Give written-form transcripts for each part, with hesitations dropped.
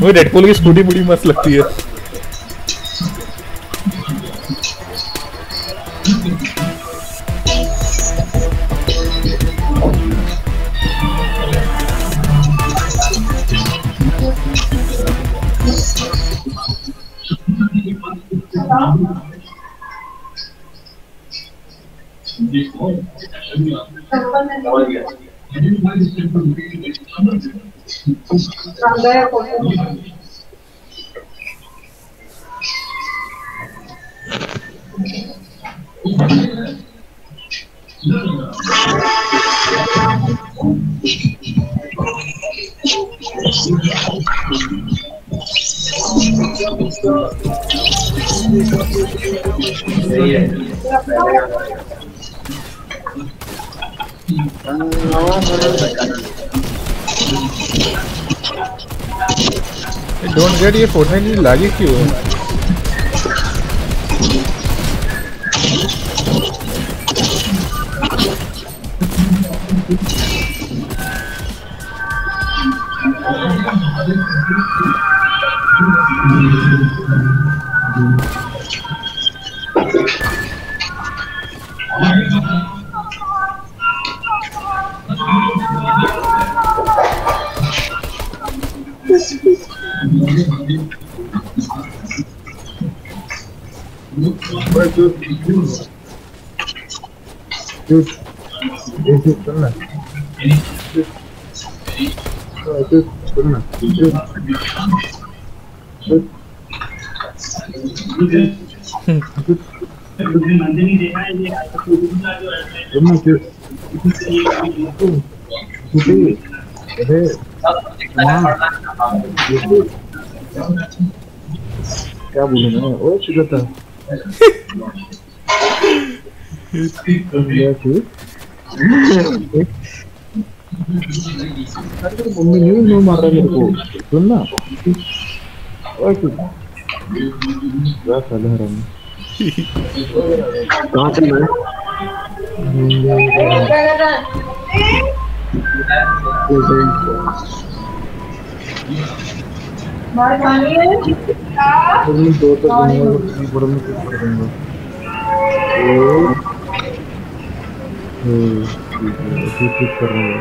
वो डेडपूल की स्कूटी बड़ी मस्त लगती है। डोंट गेट ये फोर्टनाइट लागी क्यों है? क्या बोलूं मैं? ओ चिकता मम्मी नहीं मार रहा मेरे को, सुन ना। क्या साला हराम कहाँ से मैं दो तो बड़ा में कुछ कर दूंगा। ठीक कर रहा हूँ,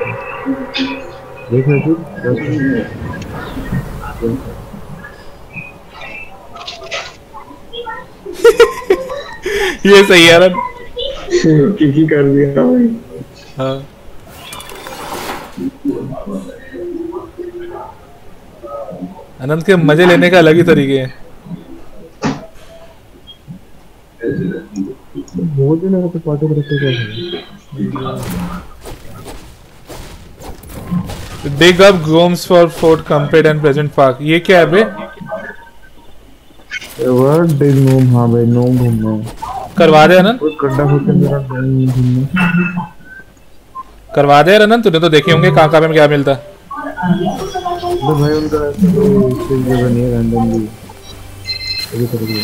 देखना ये सही है यार। किसी कर दिया भाई। हाँ अनंत के मजे लेने का अलग ही तरीके हैं। बहुत दिन हो गए पार्टी करते Dig up Gomes for Fort Compet and Pleasant Park। ये क्या है बे? वर्ड डिग नोम। हाँ भाई नोम ढूंढना करवा दे अनंत। गड्ढा खोदकर मेरा नोम ढूंढना करवा दे अनंत। तूने तो देखे होंगे कहाँ कहाँ पे क्या मिलता। तो भाई उनका तो जगह नहीं रैंडमली अभी कर दिया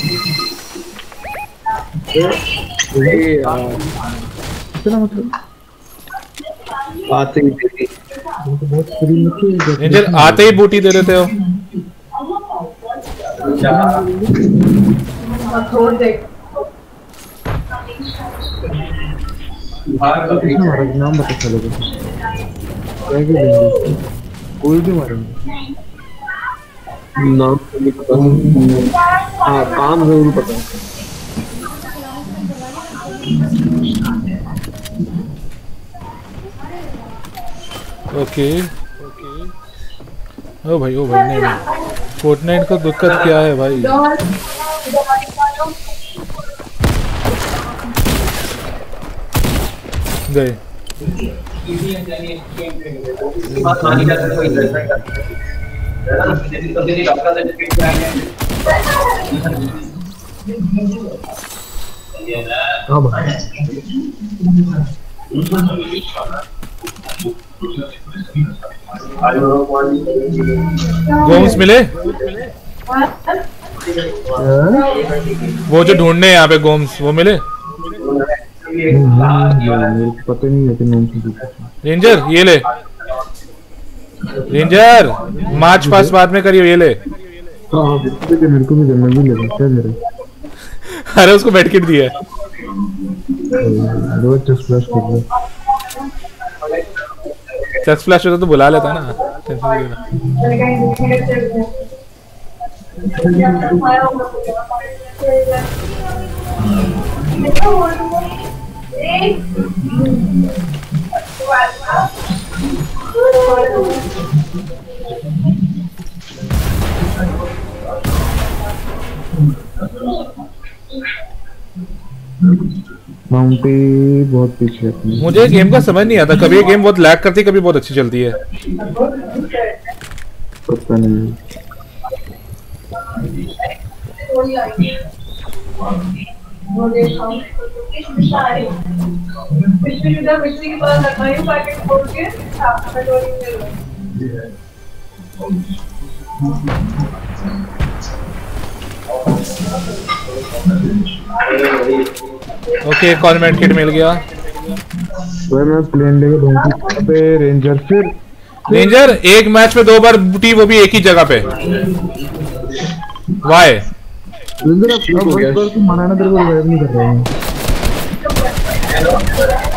इतना मतलब आते ही बहुत फ्री में इंजर आते ही बूटी दे देते हो। नाम बता चलो कोई भी मारेंगे नाम नहीं पता। हाँ काम जरूर पता है। ओके ओ भाई नहीं फोर्टनाइट को दिक्कत क्या है भाई? गए गोम्स मिले? वो जो ढूंढने हैं यहाँ पे गोम्स, वो मिले? पता नहीं लेकिन नाम से रेंजर ये ले, रेंजर मार्च पास बाद में करियो, ये ले। हाँ मेरे को भी देना, भी ले क्या दे रहे? अरे उसको बेड किट दिया है। रोज जस्ट फ्लैश कर दे। चेस्ट फ्लैश होता तो बुला लेता ना, टेंशन नहीं लेना। माउंटी बहुत पीछे है। मुझे गेम का समझ नहीं आता, कभी ये गेम बहुत लैग करती है, कभी बहुत अच्छी चलती है। पता नहीं। ओके कॉन्वेंट किट मिल गया। तो मैं प्लेन लेके दूंगी पे रेंजर। फिर रेंजर एक मैच में 2 बार बूटी, वो भी एक ही जगह पे। वाई रेंजर अब तू मनाना, तेरे को रिवाइव नहीं कर रहा हूं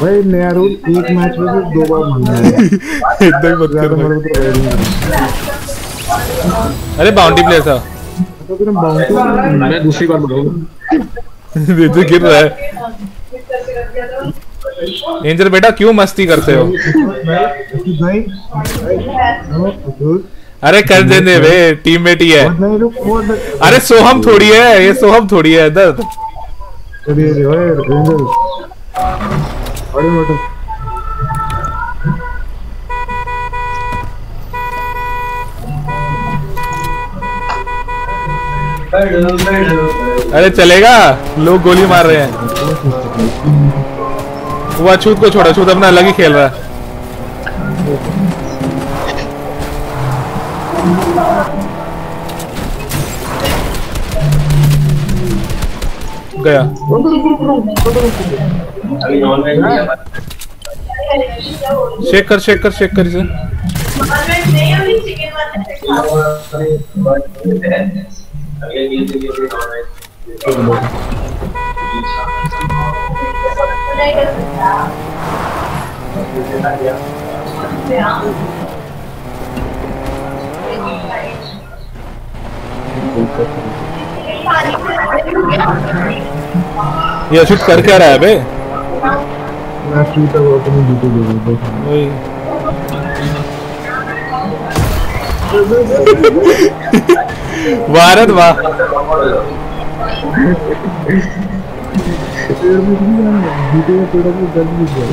भाई। नया रूल, एक मैच में सिर्फ 2 बार मरना है। एकदम मत कर भाई। अरे बाउंटी प्लेयर था। तो तेरा बाउंटी मैं दूसरी बार बोलूंगा। रेंजर गिर रहा है। रेंजर बेटा क्यों मस्ती करते हो? अरे कर देने वे, टीममेट ही है। अरे सोहम थोड़ी है ये, सोहम थोड़ी है दर्द। अरे चलेगा, लोग गोली मार रहे हैं। वो अछूत को छोड़ा, अछूत अपना अलग ही खेल रहा है। गया। शेक कर शेक कर शेक कर इसे। ये अशुत कर क्या रहा है बे? मैं शूट वो अपनी ड्यूटी दे रहा हूं। वही भारत वाह। ड्यूटी में थोड़ा भी गलत नहीं किया।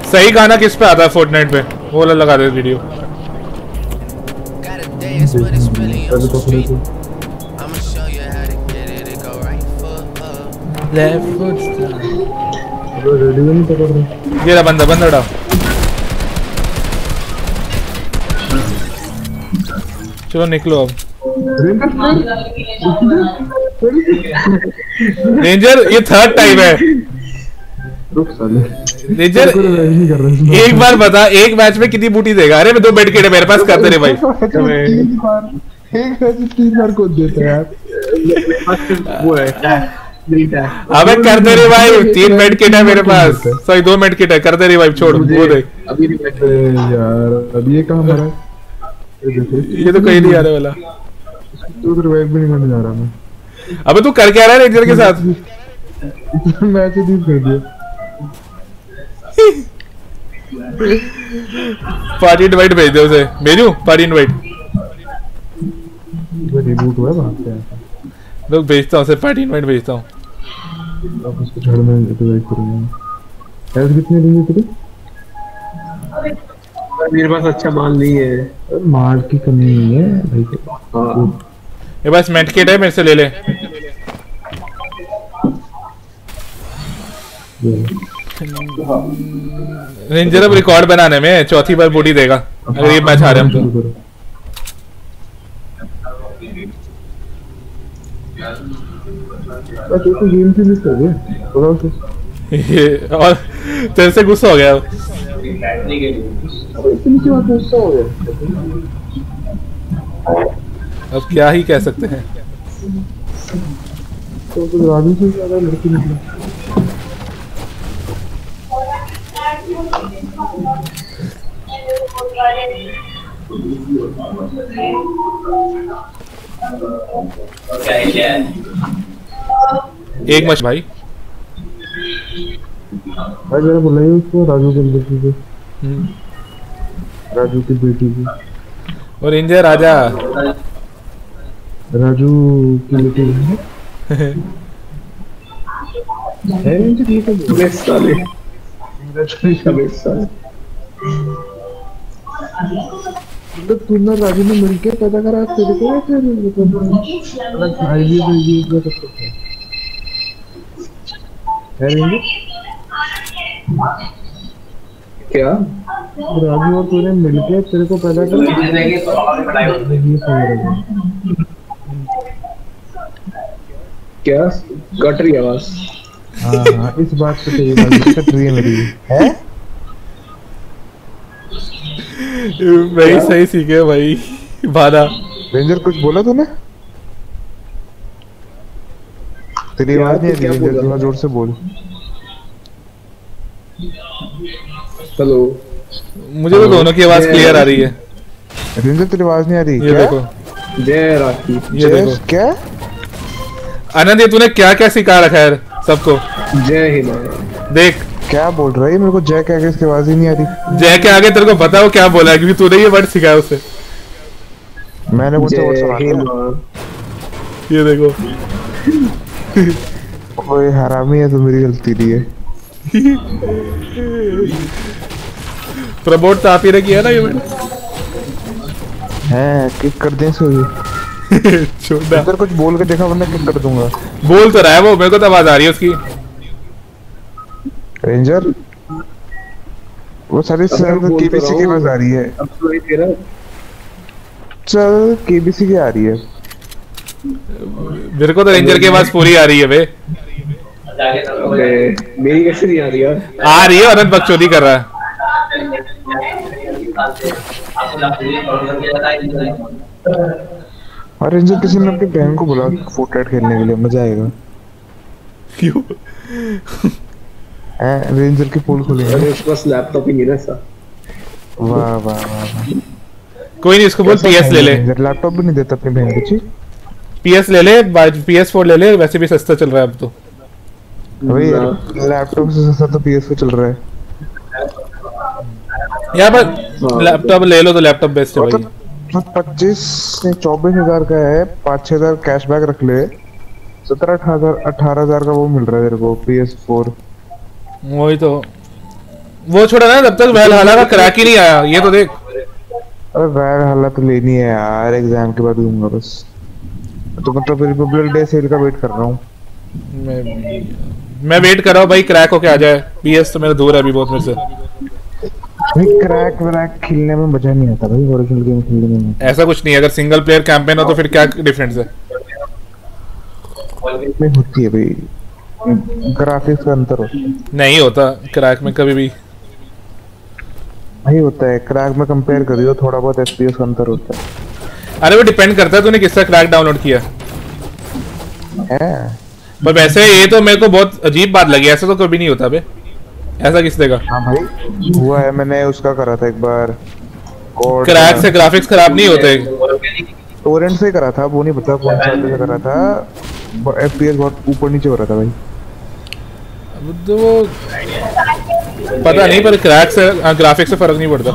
सही गाना किस पे आता है फोर्टनाइट पे? वो वाला लगा दे वीडियो। ये रहा बंदा, बंदा उड़ा। चलो निकलो अब। रेंजर ये 3rd टाइम है। रेंजर एक बार बता, एक मैच में कितनी बूटी देगा? अरे मैं 2 बेड किट मेरे पास, करते रहे भाई। एक मैच 3 बार को देता है यार। वो है अबे कर दे रे भाई, 3 बेड किट है मेरे पास, सॉरी 2 बेड किट है, कर दे रे भाई। छोड़ वो दे अभी यार, अभी ये कहां मरा है? ये तो कहीं नहीं आ रहा वाला। तो रिवाइव भी नहीं करने जा रहा मैं। अबे तू कर क्या रहा है रेंजर के साथ? मैच ही डीप कर दिया। पार्टी इनवाइट भेज दे उसे। भेजूं पार्टी इनवाइट? वो रिबूट हुआ वहां पे। लोग भेजता हूं उसे, पार्टी इनवाइट भेजता हूं। आप उसको छोड़, मैं रिवाइव करूंगा। हेल्थ कितनी देंगे तेरे? मेरे पास अच्छा माल नहीं है। माल की कमी नहीं है भाई। हाँ ये बस मेड किट है, मेरे से ले ले। रेंजर अब रिकॉर्ड बनाने में चौथी बार बूटी देगा अगर ये मैच हारे हम तो। तो गेम से मिस कर गया थोड़ा सा। ये और तेरे से गुस्सा हो गया। इतनी सी बात गुस्सा हो गया। अब क्या ही कह सकते हैं। तो राजू से ज्यादा लड़की निकली। एक मच भाई भाई जरा बुलाइए उसको, राजू के लड़की को, राजू की बेटी को। और रेंजर राजा राजू की बेटी है रेंजर ये तो बेस्ट साले मतलब तू ना राजू ने मिलके पता करा तेरे को या फिर मतलब भाई भी ये कर सकते हैं है रेंजर? क्या राजू और तूने मिलके तेरे को पता करा? क्या कट रही आवाज? हाँ इस बात पे तेरी बात कट रही है मेरी है। भाई सही सीखे भाई बादा। रेंजर कुछ बोला तूने? तेरी आवाज नहीं आ रही है, थोड़ा जोर से बोल। हेलो मुझे तो दोनों की आवाज क्लियर आ रही है। रेंजर तेरी आवाज नहीं आ रही। ये देखो, जय राखी। ये देखो क्या आनंद, ये तूने क्या क्या सिखा रखा है सबको? जय हिंद। देख क्या बोल रहा है? मेरे को जय क्या इसकी आवाज ही नहीं आ रही। जय के आगे तेरे को पता हो क्या बोला है, क्योंकि तूने ये वर्ड सिखाया उसे। मैंने मुझसे वर्ड सुना जय दिया। ये देखो कोई हरामी है तो मेरी गलती नहीं है। प्रमोट तो आप ही ने किया ना ये वर्ड। हैं किक कर दें सो छोड़ा इधर कुछ बोल के देखा वरना किक कर दूंगा। बोल तो रहा है वो, मेरे को तो आवाज आ रही है उसकी। रेंजर वो सारी केबीसी की आवाज आ रही है। अब तो ये तेरा चल केबीसी की आ रही है। मेरे को तो रेंजर की आवाज पूरी आ रही है बे। मेरी कैसे नहीं आ रही यार? आ रही है, अनंत बकचोदी कर रहा है। और रेंजर किसी ने अपनी बहन को बुला फोर्टनाइट खेलने के लिए, मजा आएगा। क्यों? रेंजर की पोल खोलेंगे। अरे उसके पास लैपटॉप ही नहीं ना सा। वाह वाह वाह। कोई नहीं, इसको बोल PS ले ले। लैपटॉप भी नहीं देता अपनी बहन को। PS ले ले, PS4 ले ले, वैसे भी सस्ता चल रहा है अब तो। भाई लैपटॉप से सस्ता तो PS चल रहा है। यहाँ पर लैपटॉप ले लो तो लैपटॉप बेस्ट है भाई। 25 से 24,000 का है, 5-6,000 कैशबैक रख ले, 17-18,000 का वो मिल रहा है तेरे को PS4। वही तो, वो छोड़ा ना, तब तक वैलहल्ला का क्रैक ही नहीं आया। ये तो देख। अरे वैलहल्ला तो लेनी है यार, एग्जाम के बाद लूंगा बस। तो मतलब रिपब्लिक डे सेल का वेट कर रहा हूँ। मैं वेट कर रहा हूँ भाई, क्रैक होके आ जाए। PS तो मेरा दूर है अभी बहुत मेरे से। भाई क्रैक व्रैक खेलने में मजा नहीं आता भाई, ओरिजिनल गेम खेलने में। ऐसा कुछ नहीं है, अगर सिंगल प्लेयर कैंपेन हो तो फिर क्या डिफरेंस है? में होती है भाई, ग्राफिक्स का अंतर होता है। नहीं होता क्रैक में कभी भी। भाई होता है, क्रैक में कंपेयर करियो, थोड़ा बहुत FPS का अंतर होता है। अरे वो डिपेंड करता है तूने किसका क्रैक डाउनलोड किया है। पर वैसे ये तो मेरे को बहुत अजीब बात लगी, ऐसा तो कभी नहीं होता बे। ऐसा किस देगा? हाँ भाई हुआ है, मैंने उसका करा था एक बार। क्रैक से ग्राफिक्स खराब नहीं होते। टोरेंट से करा था, वो नहीं पता कौन सा से करा था। FPS बहुत ऊपर नीचे हो रहा था भाई। तो वो पता नहीं, पर क्रैक से ग्राफिक्स से फर्क नहीं पड़ता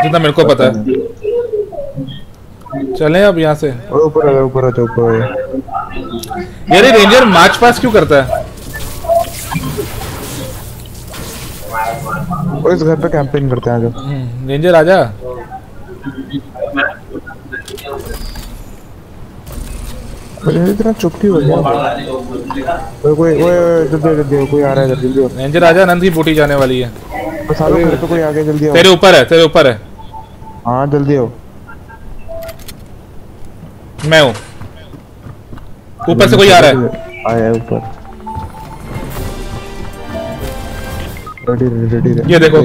जितना मेरे को पता है। चलें अब यहाँ से। ऊपर ऊपर यार रेंजर मार्च पास क्यों करता है? वो इस घर पे कैंपेन करते हैं जो रेंजर आजा। इतना चुप क्यों हो गया? कोई जल्दी कोई आ रहा है जल्दी। रेंजर आजा, अनंत की बूटी जाने वाली है। बस आ घर पे कोई आ गया, जल्दी आओ। तेरे ऊपर है, तेरे ऊपर है। हाँ जल्दी आओ। मैं हूँ ऊपर से, कोई आ रहा है। आया है ऊपर। रेडी। ये देखो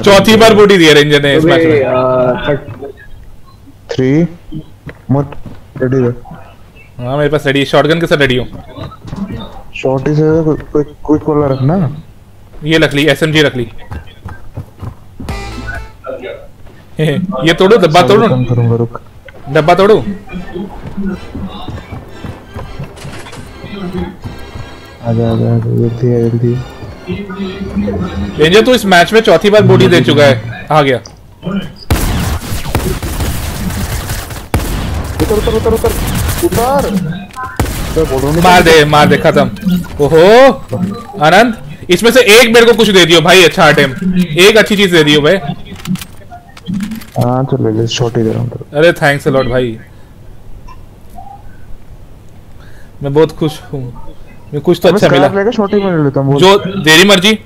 चौथी बार बूटी दी है रेंजर ने इस मैच में। 3 मत रेडी है। हाँ मेरे पास रेडी, शॉटगन के साथ रेडी हूँ। शॉर्टी से कोई कोला रखना। ये रख ली, एसएमजी रख ली। ये तोड़ो, डब्बा तोड़ो। करूंगा, रुक। डब्बा तोड़ो। आजा जल्दी। रेंजर तू इस मैच में चौथी बार बूटी दे चुका है। आ गया। उतर। मार दे खत्म। ओहो आनंद, इसमें से एक मेरे को कुछ दे दियो भाई। अच्छा आइटम, एक अच्छी चीज दे दियो भाई। हाँ चल ले, शॉट ही दे रहा हूँ। अरे थैंक्स अ लॉट भाई, मैं बहुत खुश हूँ। मैं कुछ तो अच्छा मिला। शॉट ही में लेता हूँ, जो तेरी मर्जी।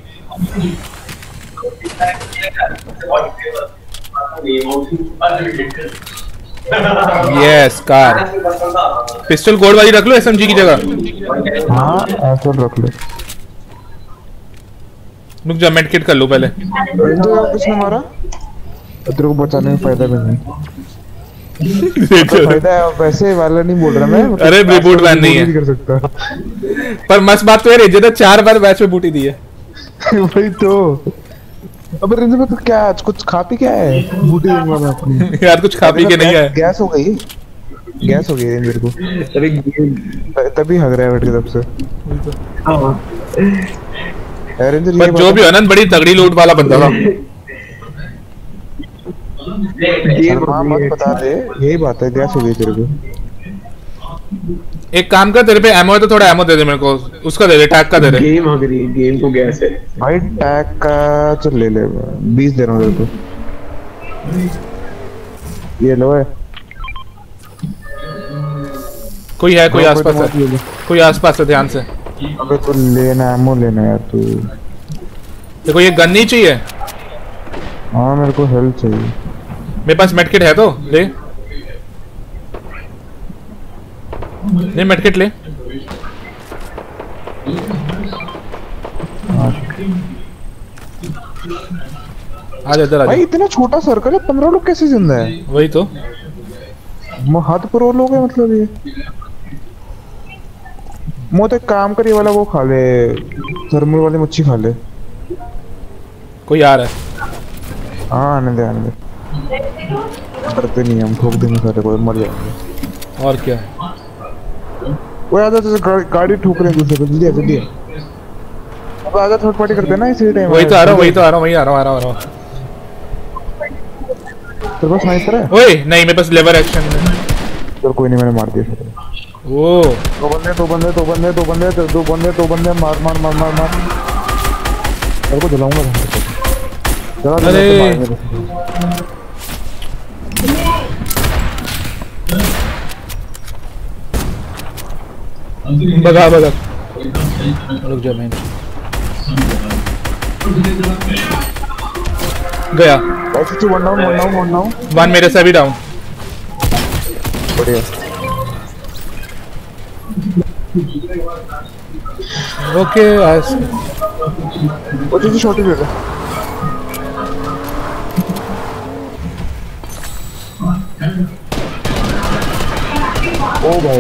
Yes car. पिस्टल कोड वाली रख लो एसएमजी की जगह। हाँ ऐसा रख ले। रुक जा, मेड किट कर लो पहले। किसने मारा? तेरे को बचाने में फायदा भी नहीं। फायदा है वैसे वाला नहीं बोल रहा मैं। अरे रिबूट बैन नहीं है कर सकता। पर मस्त बात तो है रेंजर ने 4 बार मैच में बूटी दी है। वही तो। अबे रेंजर में तो क्या आज कुछ खा पी क्या है? बूटी दूंगा मैं अपनी। यार कुछ खा पी के नहीं है। गैस हो गई रेंजर को। तभी हग रहा है बैठ के तब से। हां रेंजर पर जो भी है ना, बड़ी तगड़ी लूट वाला बंदा था। मत बता दे, यही बात है। गैस हो गई तेरे को। एक काम कर, तेरे पे एमो है तो थोड़ा एमो दे दे मेरे को। उसका दे दे, टैग का दे दे। गेम आ गई, गेम को गैस है भाई। टैग का चल ले 20 दे रहा हूँ तेरे को। ये लो है। कोई है, कोई आसपास है, कोई आसपास है, ध्यान से। अबे तू लेना, एमो लेना यार तू। देखो ये गन नहीं चाहिए। हाँ मेरे को हेल्थ चाहिए। मेरे पास मेडकिट है तो ले मेडकिट ले। आ जा इधर आ जा। भाई इतना छोटा सर्कल है, 15 लोग कैसे जिंदा है? वही तो हाथ पर और लोग है मतलब। ये मोते काम करिए वाला वो खा ले, थर्मल वाली मच्छी खा ले। कोई आ रहा है। हाँ आने दे। डरते नहीं हम, ठोक देंगे सारे को, मर जाएंगे। और क्या वो आजा तो गाड़ी ठोक रहे हैं दूसरे को। जल्दी अब आजा, थर्ड पार्टी करते हैं ना इसी टाइम। वही तो आ रहा हूँ। तेरे पास स्नाइपर है? ओए नहीं, मेरे पास लेवर एक्शन है। चल कोई नहीं, मैंने मार दिया। ओ दो बंदे मार। तेरे को जलाऊंगा। अरे भगा रुक जा। मैं गया। One down. वन मेरे से भी डाउन। बढ़िया। ओके वो तुझे शॉट ही दे दे। ओ भाई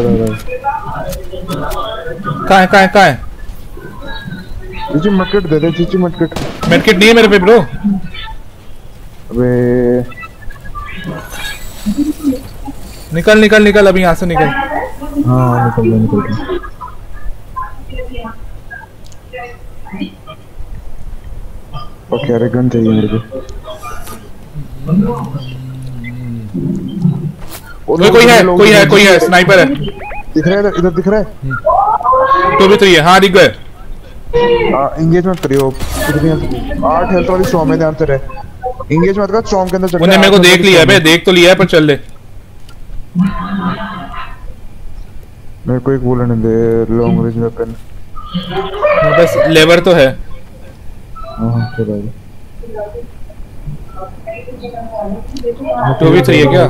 कहाँ है? चीची मटकेट दे दे। मेडकिट नहीं है मेरे पे ब्रो। अबे निकल अभी यहाँ से निकल। हाँ निकल। ओके अरे गन चाहिए मेरे को। कोई है स्नाइपर है। दिख रहा है इधर दिख रहा है। तो भी तो ये हाँ दिख गए। एंगेजमेंट करियो। 8 हेल्थ वाली स्टॉर्म है, ध्यान से रहे। इंगेज मत कर स्टॉर्म के अंदर चल। उन्हें मेरे को देख लिया है, देख तो लिया है, पर चल ले। मेरे को एक वो लेने दे, लॉन्ग रेंज वेपन। बस लेवर तो है। हाँ चलो तो भी चाहिए क्या?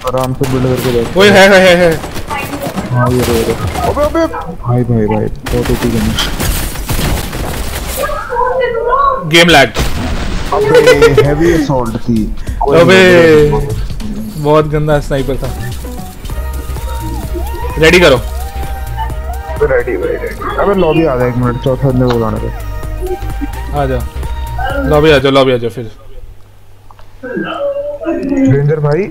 आराम से बिल्ड करके देख। ओए है। हाँ ये रहे। अबे भाई बहुत ओपी गेम। Game lag. अबे हेवी असॉल्ट थी। अबे बहुत गंदा स्नाइपर था। रेडी करो। रेडी। अबे लॉबी आ जा, 1 मिनट, चौथा बंदे को बुलाने दे। आ जाओ लॉबी आ जाओ फिर। रेंजर भाई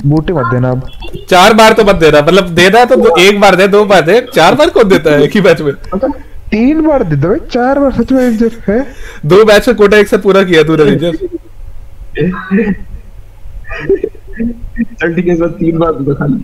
बूटी मत देना अब। 4 बार तो मत देना, मतलब देना तो 1 बार दे, 2 बार दे, 4 बार कौन देता है एक ही मैच में? 3 बार दे दो, 4 बार सच में रेंजर है। 2 मैच का कोटा एक साथ पूरा किया तूने रेंजर। चल ठीक है, इस बार 3 बार दे दो खाली।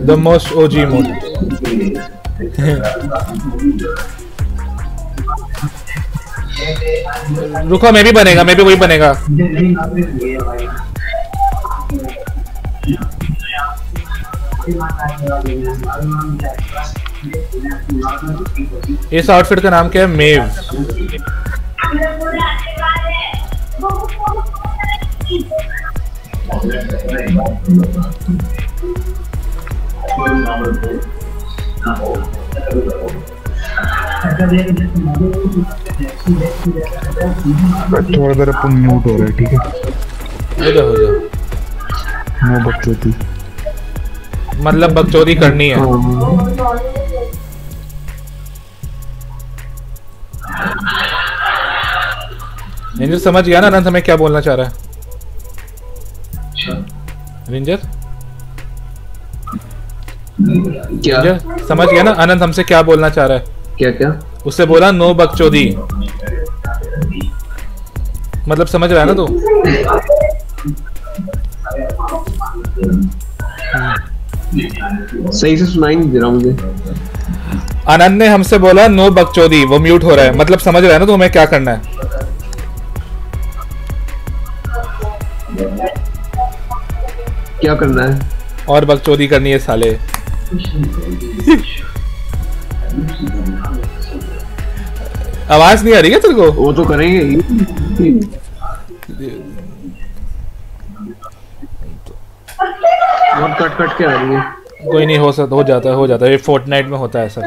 The most OG mode. रुको, मैं भी वही बनेगा। इस आउटफिट का नाम क्या है? मेव। थोड़ा देर अपन म्यूट हो रहा है, ठीक है? हो जा। नो बकचोदी, मतलब बकचोदी करनी है। रेंजर समझ गया ना अनंत हमें क्या बोलना चाह रहा है? रेंजर समझ गया ना अनंत हमसे क्या बोलना चाह रहा है? क्या? उससे बोला नो बकचोदी, मतलब समझ रहा है ना तू? सही से सुनाई नहीं दे रहा मुझे। आनंद ने हमसे बोला नो बकचोदी, वो म्यूट हो रहा है, मतलब समझ रहा है ना तो हमें क्या करना है? क्या करना है? और बकचोदी करनी है साले। आवाज नहीं आ रही है तेरे को? वो तो करेंगे ही। बहुत कट के आ रही है। कोई नहीं, हो जाता है। ये फोर्टनाइट में होता है ऐसा।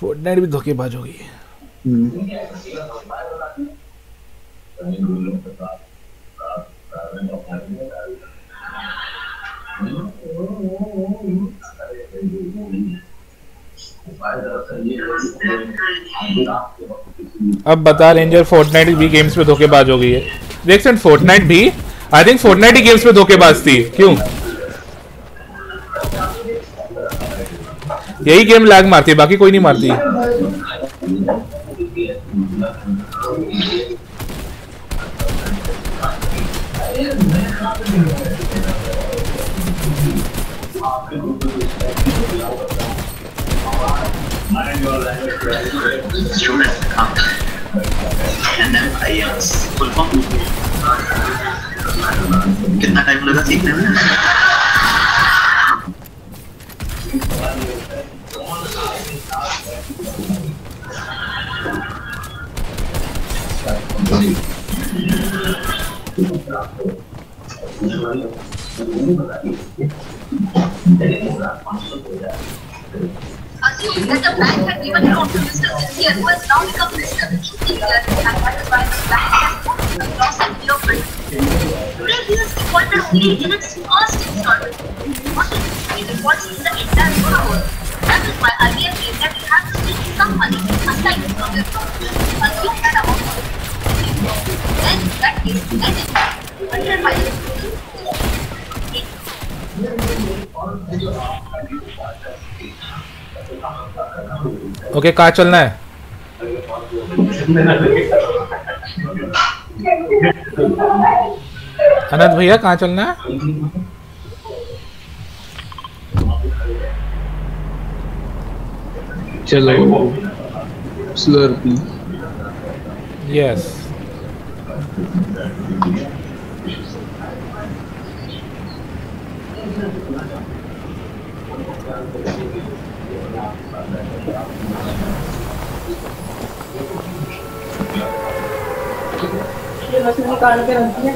फोर्टनाइट भी धोखेबाज होगी। अब बता रेंजर, फोर्टनाइट भी गेम्स पे धोखेबाज हो गई है। देख सेंट, फोर्टनाइट भी, आई थिंक फोर्टनाइट ही गेम्स पे धोखेबाज थी। क्यों? यही गेम लैग मारती है, बाकी कोई नहीं मारती। कितना टाइम लगा सीखने में? Assume that the bank had given loan to Mr. Sincere, who has now become Mr. Sincere, and that is why the bank has put loss and below credit. Today he has defaulted only in its first installment. What is he defaults in the entire world? That is why earlier said that you have to take some money aside from your loan. Assume that amount of then that is net income 105. Okay कहाँ चलना है? अनंत भैया कहाँ चलना है? चलो स्लर्पी yes मछली काट के रखती है।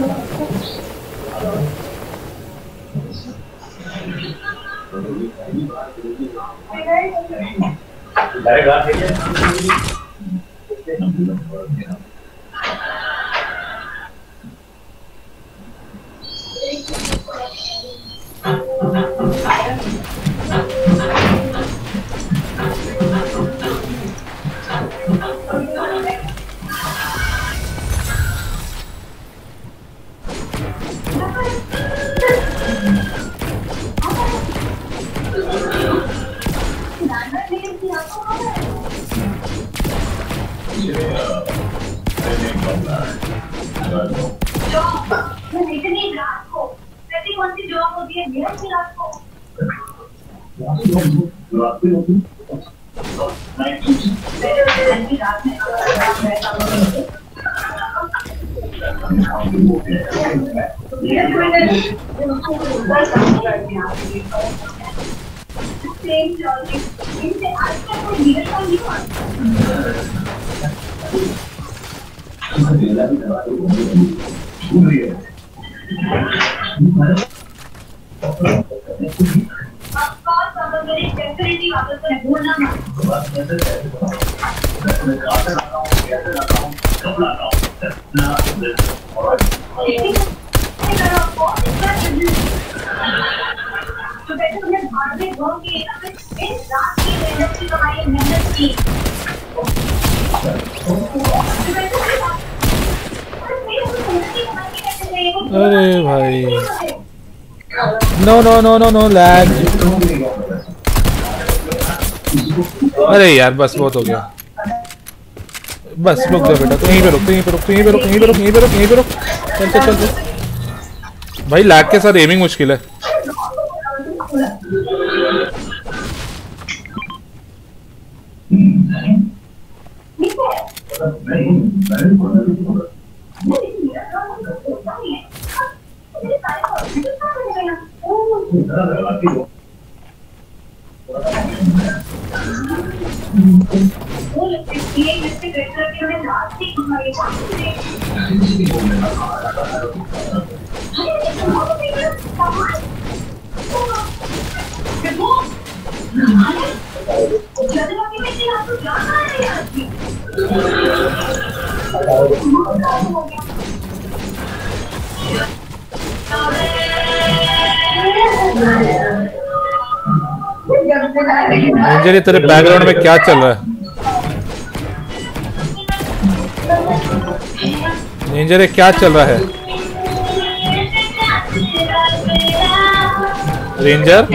अरे भाई no no no no no lag. अरे यार बस बहुत हो गया, बस रुक जा बेटा, तू यहीं पे रुक, तू यहीं पे रुक, तू यहीं पे रुक, यहीं पे रुक, यहीं पे रुक, यहीं पे रुक, चल चल चल चल। भाई लैग के साथ एमिंग मुश्किल है। अंजलि तेरे बैकग्राउंड में क्या चल रहा है? अंजलि क्या चल रहा है? रेंजर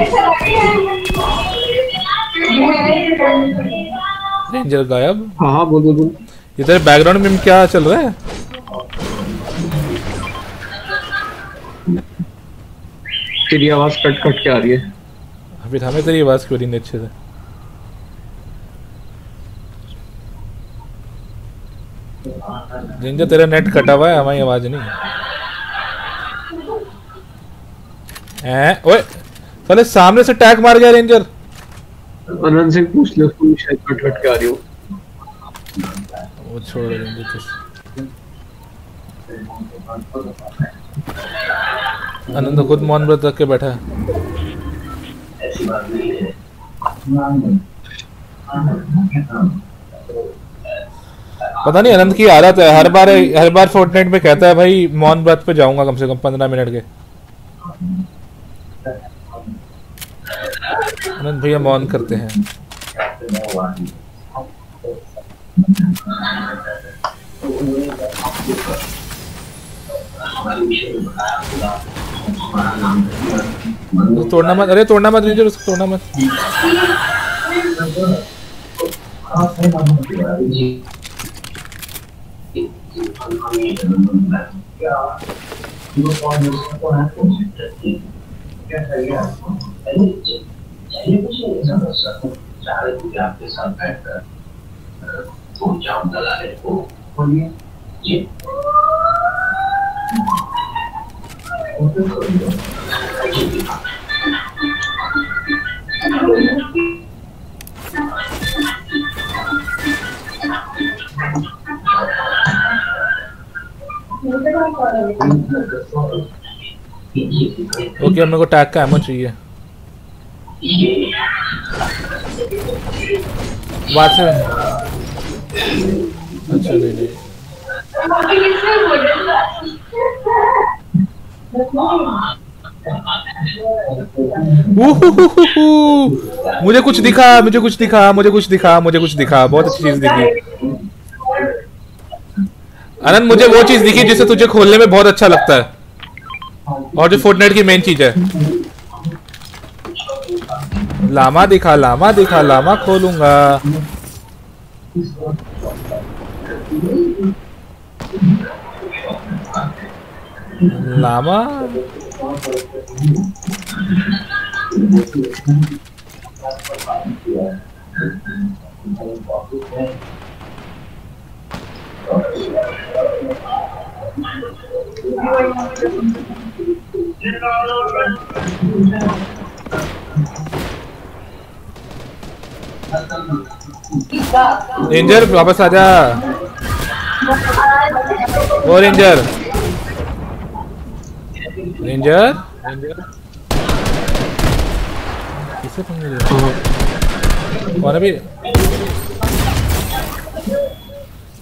रेंजर गायब। हाँ बोल बोल बोल। ये तेरे बैकग्राउंड में क्या चल रहा है? तेरी आवाज कट कट के आ रही है। अभी हमें तेरी आवाज क्यों नहीं अच्छे से? रेंजर तेरा नेट कटा हुआ है, हमारी आवाज नहीं है। ओए साले सामने से टैग मार गया रेंजर। अनंत से पूछ लो, उसको शायद कट कट के आ रही हो। वो छोड़ रेंजर। आनंद खुद मौन व्रत रख के बैठा है। पता नहीं आनंद की आदत है, हर बार फोर्टनाइट में कहता है भाई मौन व्रत पे जाऊंगा कम से कम 15 मिनट के। आनंद भैया मौन करते हैं। तोड़ना मत, अरे तोड़ना मत रेंजर, उसको तोड़ना मत। ओके, मेरे को टैग का एमो चाहिए। बात से अच्छा नहीं मुझे कुछ दिखा, मुझे कुछ दिखा, मुझे कुछ दिखा, मुझे कुछ दिखा। बहुत अच्छी चीज दिखी आनंद, मुझे वो चीज दिखी जिसे तुझे खोलने में बहुत अच्छा लगता है और जो फोर्टनाइट की मेन चीज है। लामा दिखा, लामा दिखा, लामा खोलूंगा। लामा रेंजर वापस आजा। ओ रेंजर, रेंजर किसे पंगे ले रहा है? कौन अभी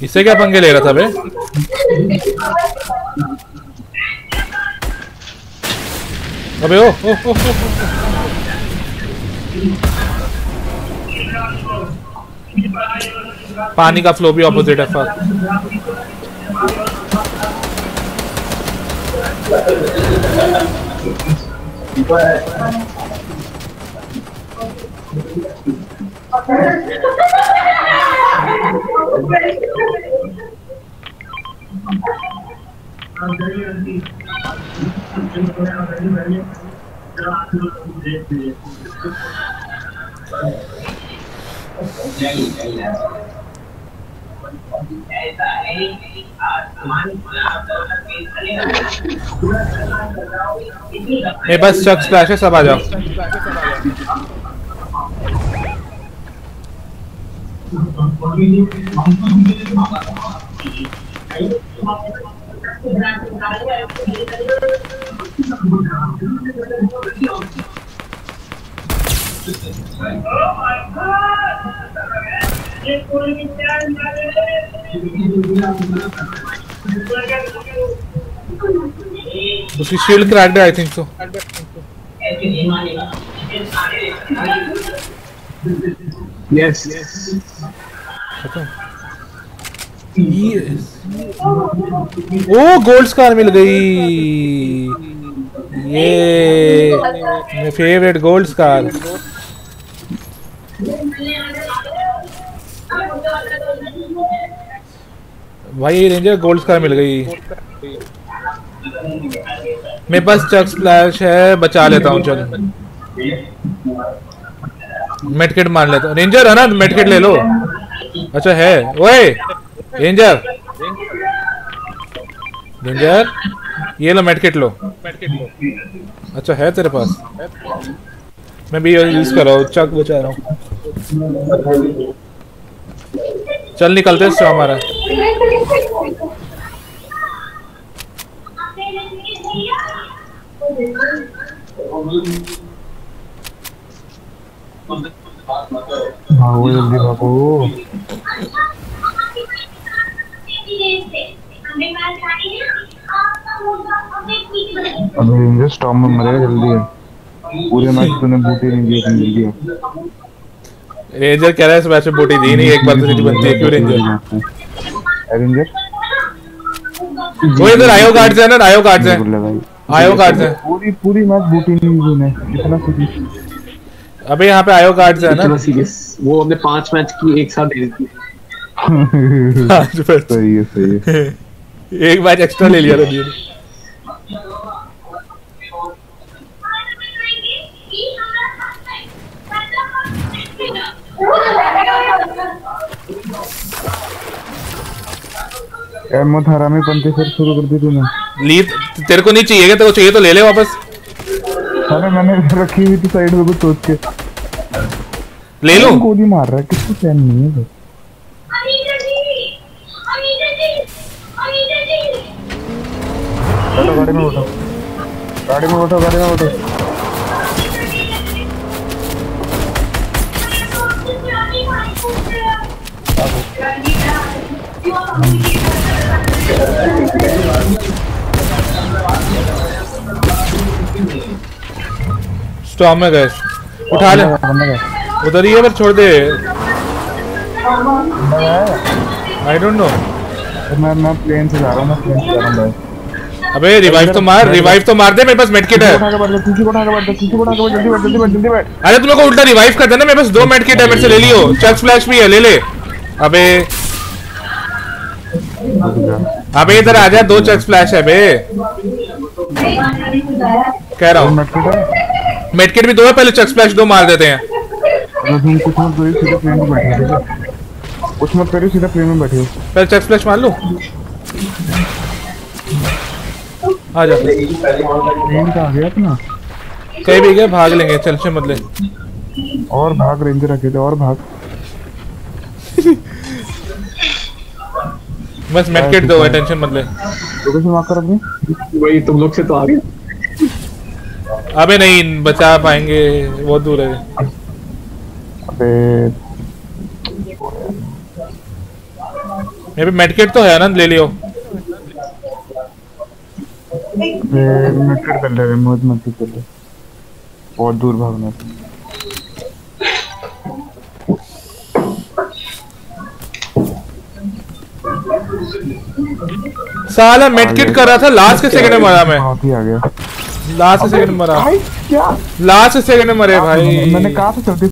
इससे क्या पंगे ले रहा था बे? अबे ओ पानी का फ्लो भी ऑपोजिट है। मेरे पास चक स्प्लैश है, सब आ जाओ। उसकी शील्ड क्रैक्ड है I think so. Yes oh gold scar मिल गई, ये मेरा फेवरेट गोल्ड स्कार। भाई रेंजर गोल्ड स्कार मिल गई। मेरे पास चक स्प्लैश है, बचा लेता हूँ। चल मेडकिट मार लेता हूँ। रेंजर है ना, मेडकिट ले लो। अच्छा है, ओए रेंजर, रेंजर ये लो मेडकिट लो। अच्छा है तेरे पास, मैं भी यूज कर रहा हूँ, चक बचा रहा हूँ। चल निकलते हैं हमारा। भागो जल्दी भागो। अबे रेंजर स्टॉर्म में मरेगा जल्दी है। पूरे मैच तूने बूटी नहीं दी अपनी जल्दी है। रेंजर कह रहा है इस मैच में बूटी दी नहीं, एक बार तो सीधी बनती है। क्यों रेंजर? रेंजर वो इधर आयो गार्ड्स है ना, आयो गार्ड्स है, आयो गार्ड्स है। पूरी मैच बूटी नहीं दी तूने, इतना सीरियस। अबे यहाँ पे आयो गार्ड्स है ना। इतना सीरियस वो हमने 5 मैच की एक साथ दे दी। सही है सही है। एक मैच एक्स्ट्रा ले लिया रवि ने। एमो थारा में पंते फिर शुरू कर दी तूने। ली तेरे को नहीं चाहिए क्या? तेरे को चाहिए तो ले ले वापस। अरे मैंने रखी हुई थी साइड में कुछ सोच के। ले लो। गोली मार रहा है, किसको चैन नहीं है। चलो गाड़ी में बैठो, गाड़ी में बैठो, गाड़ी में बैठो। स्टॉर्म में गए, उठा ले। उधर ही है पर छोड़ दे। I don't know. मैं प्लेन से जा रहा हूँ, मैं प्लेन से जा रहा हूँ। अबे रिवाइव तो मार, रिवाइव तो मार दे। मेरे पास मेडकिट है। उठा के बैठ, जल्दी बैठ, जल्दी बैठ, जल्दी बैठ। अरे तुम लोग को उल्टा रिवाइव कर देना। मेरे पास 2 मेडकिट है, मेरे से ले लियो। चक स्प्लैश भी है, ले ले। अबे इधर आ जा, 2 चक स्प्लैश है बे। कह रहा हूँ मेडकिट भी 2 है, पहले चक स्प्लैश 2 मार देते हैं। तुम कुछ मत करो, सीधा प्लेन में बैठो। कुछ मत करो, सीधा प्लेन में बैठो। पहले चक स्प्लैश मार लो। आ जा। प्लेन का आ गया अपना। कहीं भी गए भाग लेंगे, टेंशन मत ले। और भाग रेंजर अकेले, और भाग। बस मेडकिट दो, टेंशन मत ले। लोकेशन मार्क कर अपनी। वही तुम लोग से तो आ गए। अबे नहीं बचा पाएंगे, बहुत दूर है। अबे मेरे पे मेडकिट तो है ना, ले लियो। मेडकिट कर ले, मत कर ले। बहुत दूर भागना। साला मेडकिट कर रहा था, लास्ट के सेकंड में मरा मैं। आ गया। लास्ट के सेकंड में मरा। क्या लास्ट के सेकंड में मरे भाई। मैंने कहा था चलते